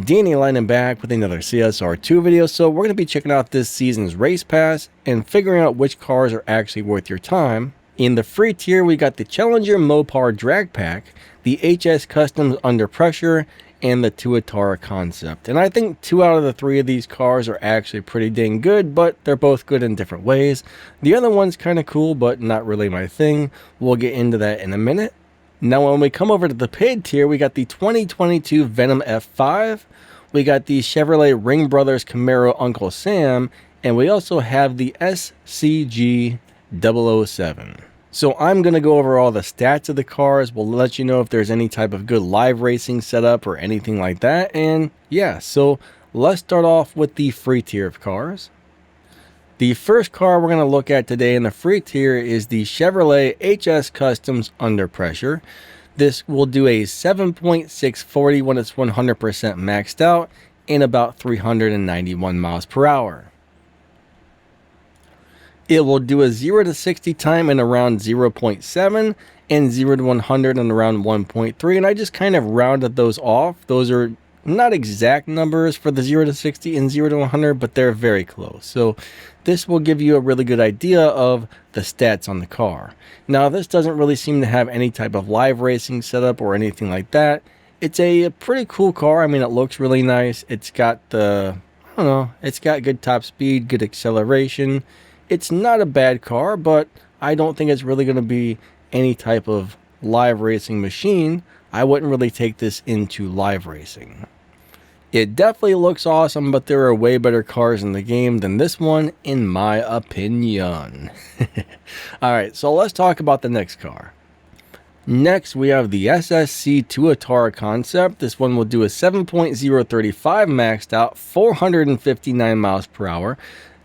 Danny Lightning back with another CSR2 video. So we're going to be checking out this season's race pass and figuring out which cars are actually worth your time. In the free tier, we got the Challenger Mopar Drag Pack, the HS Customs Under Pressure, and the Tuatara Concept. And I think 2 out of the 3 of these cars are actually pretty dang good, but they're both good in different ways. The other one's kind of cool, but not really my thing. We'll get into that in a minute. Now, when we come over to the paid tier, we got the 2022 Venom F5, we got the Chevrolet Ring Brothers Camaro Uncle Sam, and we also have the SCG 007. So I'm going to go over all the stats of the cars. We'll let you know if there's any type of good live racing setup or anything like that. And yeah, so let's start off with the free tier of cars. The first car we're going to look at today in the free tier is the Chevrolet HS Customs Under Pressure. This will do a 7.640 when it's 100% maxed out and about 391 miles per hour. It will do a 0 to 60 time in around 0.7 and 0 to 100 in around 1.3, and I just kind of rounded those off. Those are not exact numbers for the 0 to 60 and 0 to 100, but they're very close. So this will give you a really good idea of the stats on the car. Now, this doesn't really seem to have any type of live racing setup or anything like that. It's a pretty cool car. I mean, it looks really nice. It's got the, I don't know, it's got good top speed, good acceleration. It's not a bad car, but I don't think it's really going to be any type of live racing machine. I wouldn't really take this into live racing. It definitely looks awesome, but there are way better cars in the game than this one, in my opinion. Alright, so let's talk about the next car. Next, we have the SSC Tuatara Concept. This one will do a 7.035 maxed out, 459 miles per hour,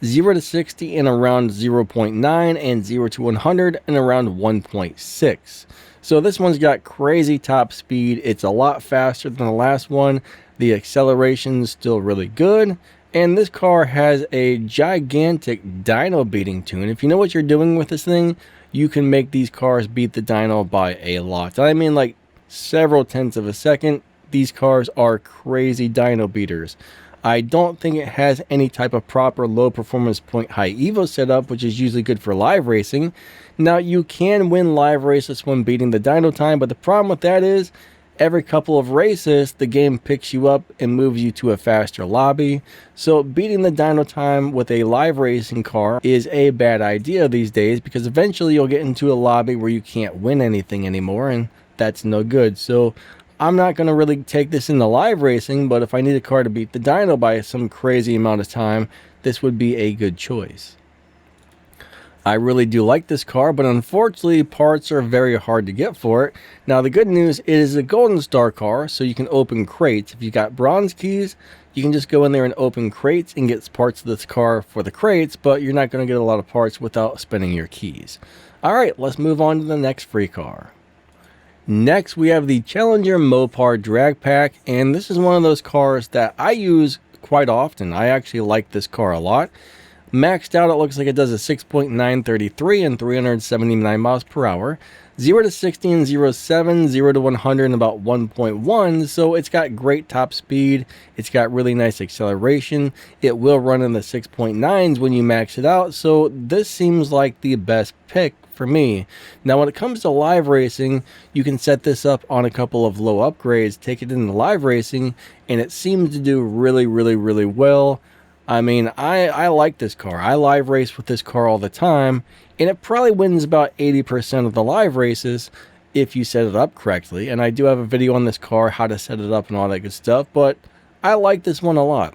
0 to 60 in around 0.9, and 0 to 100 in around 1.6. So this one's got crazy top speed. It's a lot faster than the last one. The acceleration's still really good. And this car has a gigantic dyno beating tune. If you know what you're doing with this thing, you can make these cars beat the dyno by a lot. I mean, like several tenths of a second. These cars are crazy dyno beaters. I don't think it has any type of proper low performance point high evo setup, which is usually good for live racing. Now, you can win live races when beating the dyno time, but the problem with that is every couple of races, the game picks you up and moves you to a faster lobby. So beating the dyno time with a live racing car is a bad idea these days, because eventually you'll get into a lobby where you can't win anything anymore, and that's no good. So I'm not going to really take this into live racing, but if I need a car to beat the dyno by some crazy amount of time, this would be a good choice. I really do like this car, but unfortunately parts are very hard to get for it. Now, the good news, it is a Golden Star car, so you can open crates. If you got bronze keys, you can just go in there and open crates and get parts of this car for the crates, but you're not going to get a lot of parts without spending your keys. Alright, let's move on to the next free car. Next, we have the Challenger Mopar Drag Pack, and this is one of those cars that I use quite often. I actually like this car a lot. Maxed out, it looks like it does a 6.933 and 379 miles per hour, 0 to 60 in 0.7, 0 to 100 in about 1.1, so it's got great top speed, it's got really nice acceleration, it will run in the 6.9s when you max it out, so this seems like the best pick for me. Now, when it comes to live racing, you can set this up on a couple of low upgrades, take it into live racing, and it seems to do really well. I mean, I like this car. I live race with this car all the time, and it probably wins about 80% of the live races if you set it up correctly. And I do have a video on this car, how to set it up and all that good stuff, but I like this one a lot.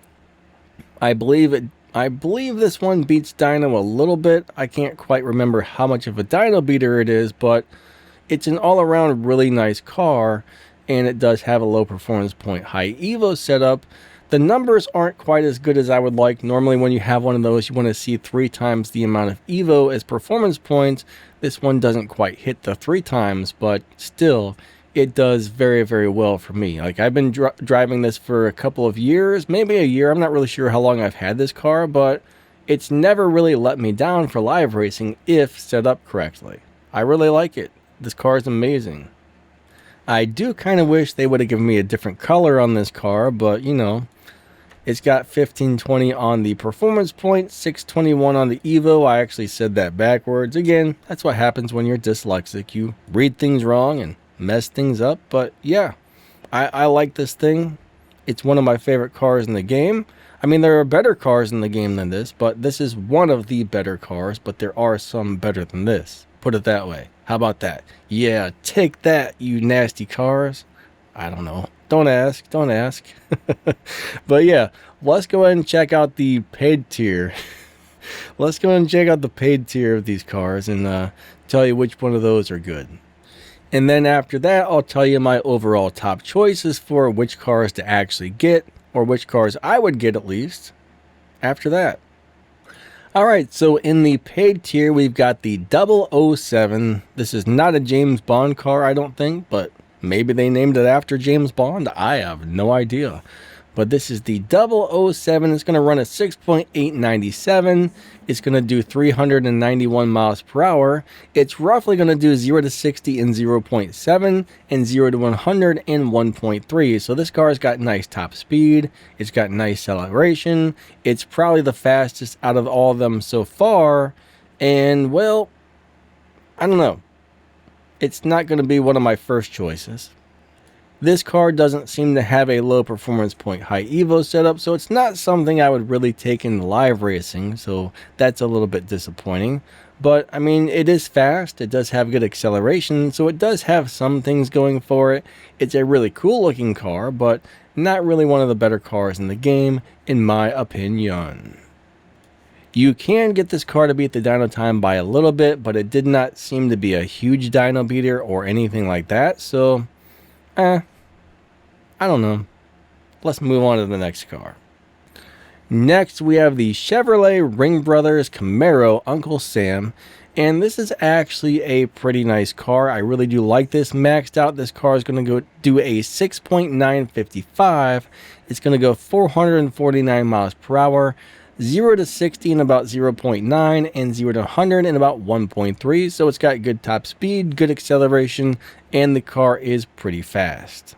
I believe this one beats dyno a little bit. I can't quite remember how much of a dyno beater it is, but it's an all-around really nice car, and it does have a low performance point high evo setup. The numbers aren't quite as good as I would like. Normally when you have one of those, you want to see 3 times the amount of evo as performance points. This one doesn't quite hit the 3 times, but still, it does very well for me. Like, I've been driving this for a couple of years, maybe a year. I'm not really sure how long I've had this car, but it's never really let me down for live racing if set up correctly. I really like it. This car is amazing. I do kind of wish they would have given me a different color on this car, but you know, it's got 1520 on the performance point, 621 on the Evo. I actually said that backwards. Again, that's what happens when you're dyslexic. You read things wrong and mess things up. But yeah, I like this thing. It's one of my favorite cars in the game. I mean, there are better cars in the game than this, but this is one of the better cars, but there are some better than this. Put it that way. How about that? Yeah, take that, you nasty cars. I don't know. Don't ask. Don't ask. But yeah, let's go ahead and check out the paid tier. Let's go ahead and check out the paid tier of these cars and tell you which one of those are good. And then after that, I'll tell you my overall top choices for which cars to actually get, or which cars I would get at least after that. Alright, so in the paid tier, we've got the 007. This is not a James Bond car, I don't think, but maybe they named it after James Bond. I have no idea. But this is the 007. It's going to run at 6.897. It's going to do 391 miles per hour. It's roughly going to do 0 to 60 in 0.7 and 0 to 100 in 1.3. So this car's got nice top speed. It's got nice acceleration. It's probably the fastest out of all of them so far. And well, I don't know. It's not going to be one of my first choices. This car doesn't seem to have a low performance point high Evo setup, so it's not something I would really take in live racing, so that's a little bit disappointing. But I mean, it is fast, it does have good acceleration, so it does have some things going for it. It's a really cool looking car, but not really one of the better cars in the game, in my opinion. You can get this car to beat the dyno time by a little bit, but it did not seem to be a huge dyno beater or anything like that, so I don't know. Let's move on to the next car. Next, we have the Chevrolet Ring Brothers Camaro Uncle Sam. And this is actually a pretty nice car. I really do like this. Maxed out, this car is going to go do a 6.955. It's going to go 449 miles per hour. 0 to 60 in about 0.9 and 0 to 100 in about 1.3. So it's got good top speed, good acceleration, and the car is pretty fast.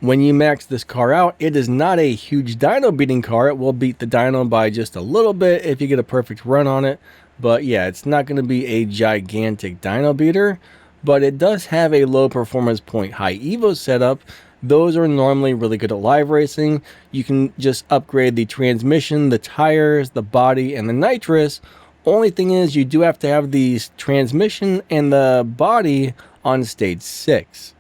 When you max this car out, it is not a huge dyno beating car. It will beat the dyno by just a little bit if you get a perfect run on it. But yeah, it's not going to be a gigantic dyno beater, but it does have a low performance point high Evo setup. Those are normally really good at live racing. You can just upgrade the transmission, the tires, the body, and the nitrous. Only thing is, you do have to have the transmission and the body on stage 6.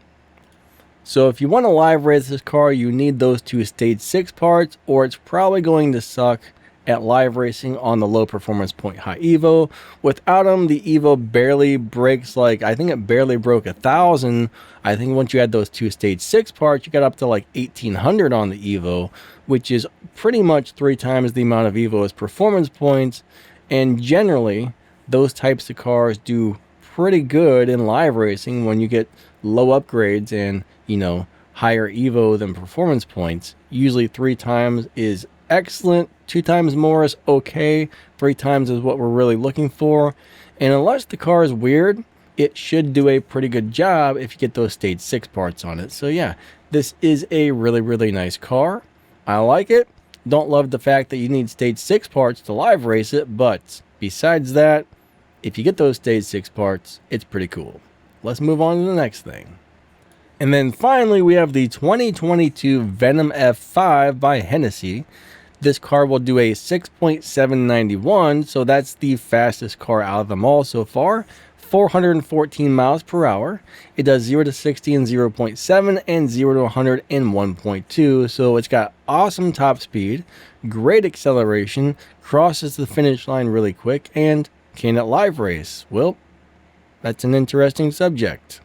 So if you want to live race this car, you need those two stage 6 parts, or it's probably going to suck at live racing on the low performance point high Evo. Without them, the Evo barely breaks, like, I think it barely broke 1,000. I think once you had those two stage 6 parts, you got up to like 1,800 on the Evo, which is pretty much 3 times the amount of Evo as performance points. And generally, those types of cars do pretty good in live racing when you get low upgrades and, you know, higher Evo than performance points. Usually 3 times is excellent, 2 times more is okay, 3 times is what we're really looking for. And unless the car is weird, it should do a pretty good job if you get those stage 6 parts on it. So yeah, this is a really nice car. I like it. Don't love the fact that you need stage 6 parts to live race it, but besides that, if you get those stage 6 parts, it's pretty cool. Let's move on to the next thing. And then finally, we have the 2022 Venom F5 by Hennessy. This car will do a 6.791, so that's the fastest car out of them all so far. 414 miles per hour. It does 0 to 60 in 0.7 and 0 to 100 in 1.2. So it's got awesome top speed, great acceleration, crosses the finish line really quick, and can it live race? Well, that's an interesting subject.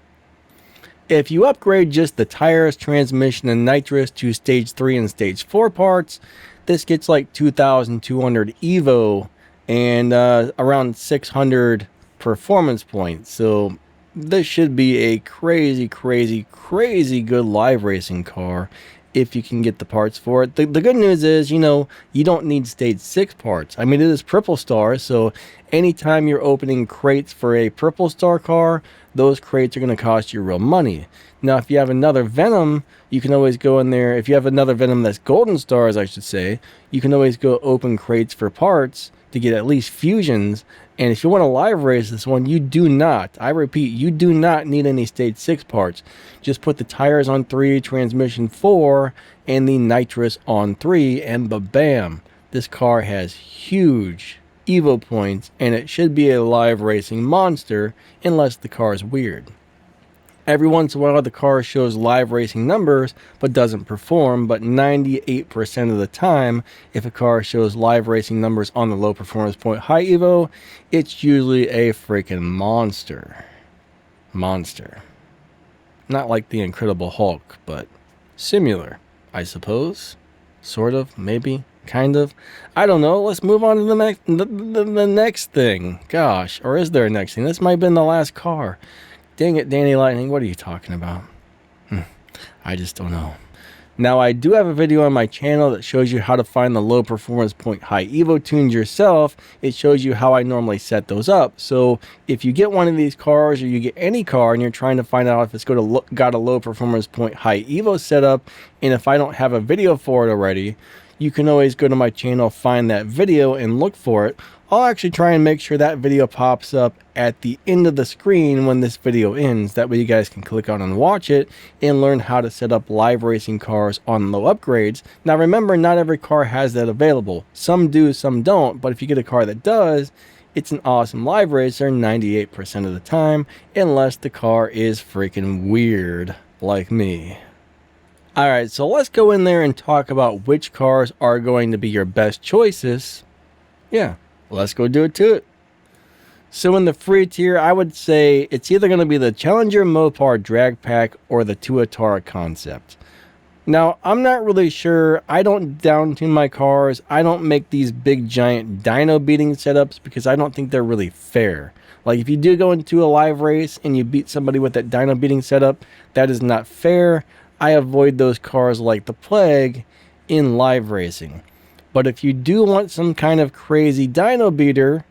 If you upgrade just the tires, transmission, and nitrous to stage 3 and stage 4 parts, this gets like 2,200 Evo and around 600 performance points. So this should be a crazy good live racing car if you can get the parts for it. The good news is, you know, you don't need stage 6 parts. I mean, it is Purple Star, so anytime you're opening crates for a Purple Star car, those crates are going to cost you real money. Now, if you have another Venom, you can always go in there. If you have another Venom that's Golden Stars, I should say, you can always go open crates for parts to get at least fusions. And if you want to live race this one, you do not, I repeat, you do not need any stage 6 parts. Just put the tires on 3, transmission 4, and the nitrous on 3, and bam, this car has huge Evo points, and it should be a live racing monster unless the car is weird. Every once in a while the car shows live racing numbers but doesn't perform, but 98% of the time if a car shows live racing numbers on the low performance point high Evo, it's usually a freaking monster. Not like the Incredible Hulk, but similar, I suppose. Sort of, maybe, kind of. I don't know. Let's move on to the next thing. Gosh, or is there a next thing? This might have been the last car. Dang it, Danny Lightning, what are you talking about? I just don't know. Now, I do have a video on my channel that shows you how to find the low performance point high Evo tunes yourself. It shows you how I normally set those up. So if you get one of these cars or you get any car and you're trying to find out if it's got a low performance point high Evo setup, and if I don't have a video for it already, you can always go to my channel, find that video, and look for it. I'll actually try and make sure that video pops up at the end of the screen when this video ends. That way you guys can click on and watch it and learn how to set up live racing cars on low upgrades. Now remember, not every car has that available. Some do, some don't, but if you get a car that does, it's an awesome live racer 98% of the time, unless the car is freaking weird like me. Alright, so let's go in there and talk about which cars are going to be your best choices. Yeah, let's go do it to it. So in the free tier, I would say it's either going to be the Challenger Mopar Drag Pack or the Tuatara Concept. Now, I'm not really sure. I don't down tune my cars. I don't make these big giant dyno beating setups because I don't think they're really fair. Like if you do go into a live race and you beat somebody with that dyno beating setup, that is not fair. I avoid those cars like the plague in live racing. But if you do want some kind of crazy dyno beater,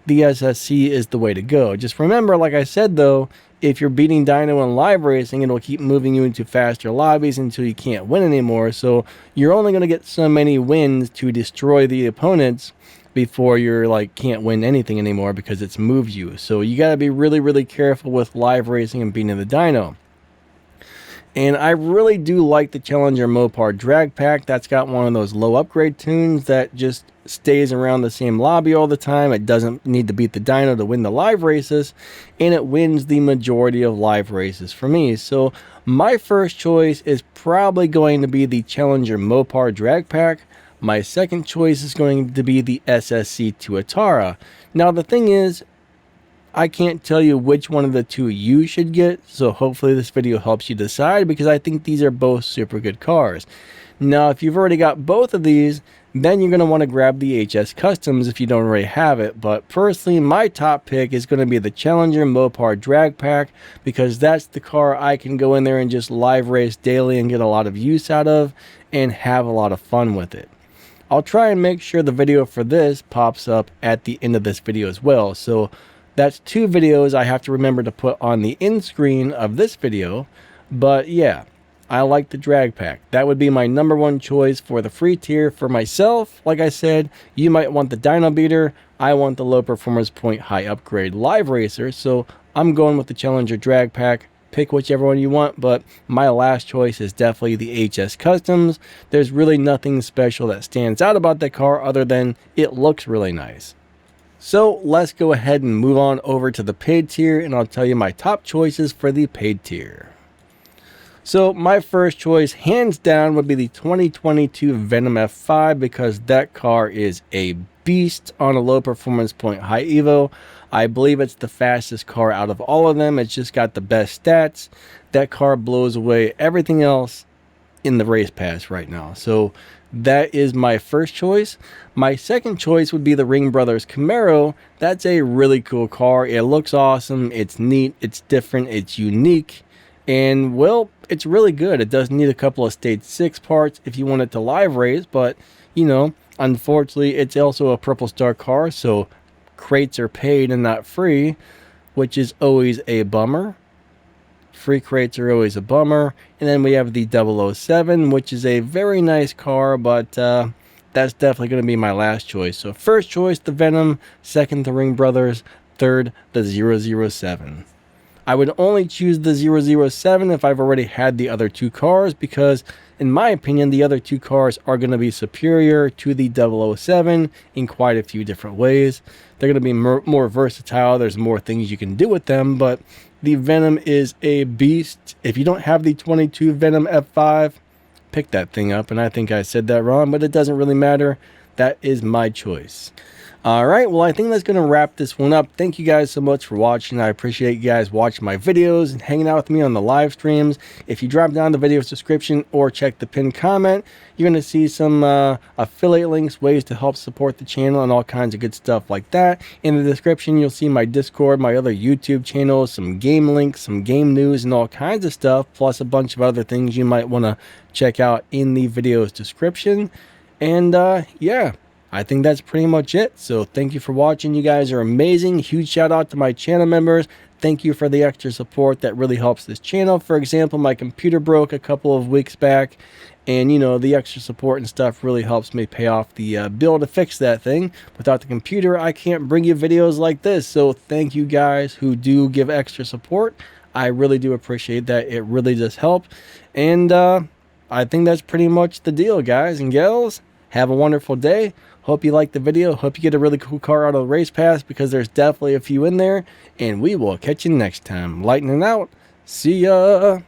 the SSC is the way to go. Just remember, like I said though, if you're beating dyno in live racing, it'll keep moving you into faster lobbies until you can't win anymore. So you're only going to get so many wins to destroy the opponents before you're like can't win anything anymore because it's moved you. So you got to be really, really careful with live racing and beating the dyno. And I really do like the Challenger Mopar Drag Pack. That's got one of those low upgrade tunes that just stays around the same lobby all the time. It doesn't need to beat the dyno to win the live races, and it wins the majority of live races for me. So my first choice is probably going to be the Challenger Mopar Drag Pack. My second choice is going to be the SSC Tuatara. Now the thing is, I can't tell you which one of the two you should get, so hopefully this video helps you decide because I think these are both super good cars. Now, if you've already got both of these, then you're going to want to grab the HS Customs if you don't already have it. But personally, my top pick is going to be the Challenger Mopar Drag Pack because that's the car I can go in there and just live race daily and get a lot of use out of and have a lot of fun with it. I'll try and make sure the video for this pops up at the end of this video as well. So that's two videos I have to remember to put on the end screen of this video. But yeah, I like the drag pack. That would be my number one choice for the free tier. For myself, like I said, you might want the dyno beater. I want the low performance point high upgrade live racer. So I'm going with the Challenger drag pack. Pick whichever one you want, but my last choice is definitely the HS Customs. There's really nothing special that stands out about that car other than it looks really nice. So let's go ahead and move on over to the paid tier, and I'll tell you my top choices for the paid tier. So my first choice, hands down, would be the 2022 Venom F5 because that car is a beast on a low performance point high Evo. I believe it's the fastest car out of all of them. It's just got the best stats. That car blows away everything else in the race pass right now. So that is my first choice. My second choice would be the Ring Brothers Camaro. That's a really cool car. It looks awesome. It's neat. It's different. It's unique. And, well, it's really good. It does need a couple of stage 6 parts if you want it to live race. But, you know, unfortunately, it's also a Purple Star car. So crates are paid and not free. which is always a bummer. Free crates are always a bummer. And then we have the 007, which is a very nice car, but that's definitely going to be my last choice. So first choice, the Venom. Second, the Ring Brothers. Third, the 007. I would only choose the 007 if I've already had the other two cars, because in my opinion the other two cars are going to be superior to the 007 in quite a few different ways. They're going to be more versatile. There's more things you can do with them, but the Venom is a beast. If you don't have the 22 Venom F5, pick that thing up. And I think I said that wrong, but it doesn't really matter. That is my choice. Alright, well, I think that's going to wrap this one up. Thank you guys so much for watching. I appreciate you guys watching my videos and hanging out with me on the live streams. If you drop down the video's description or check the pinned comment, you're going to see some affiliate links, ways to help support the channel, and all kinds of good stuff like that. In the description, you'll see my Discord, my other YouTube channels, some game links, some game news, and all kinds of stuff, plus a bunch of other things you might want to check out in the video's description. And yeah, I think that's pretty much it. So thank you for watching. You guys are amazing. Huge shout out to my channel members. Thank you for the extra support. That really helps this channel. For example, my computer broke a couple of weeks back, and you know, the extra support and stuff really helps me pay off the bill to fix that thing. Without the computer, I can't bring you videos like this. So thank you guys who do give extra support. I really do appreciate that. It really does help. And I think that's pretty much the deal, guys and gals. Have a wonderful day. Hope you liked the video. Hope you get a really cool car out of the race pass, because there's definitely a few in there. And we will catch you next time. Lightning out. See ya.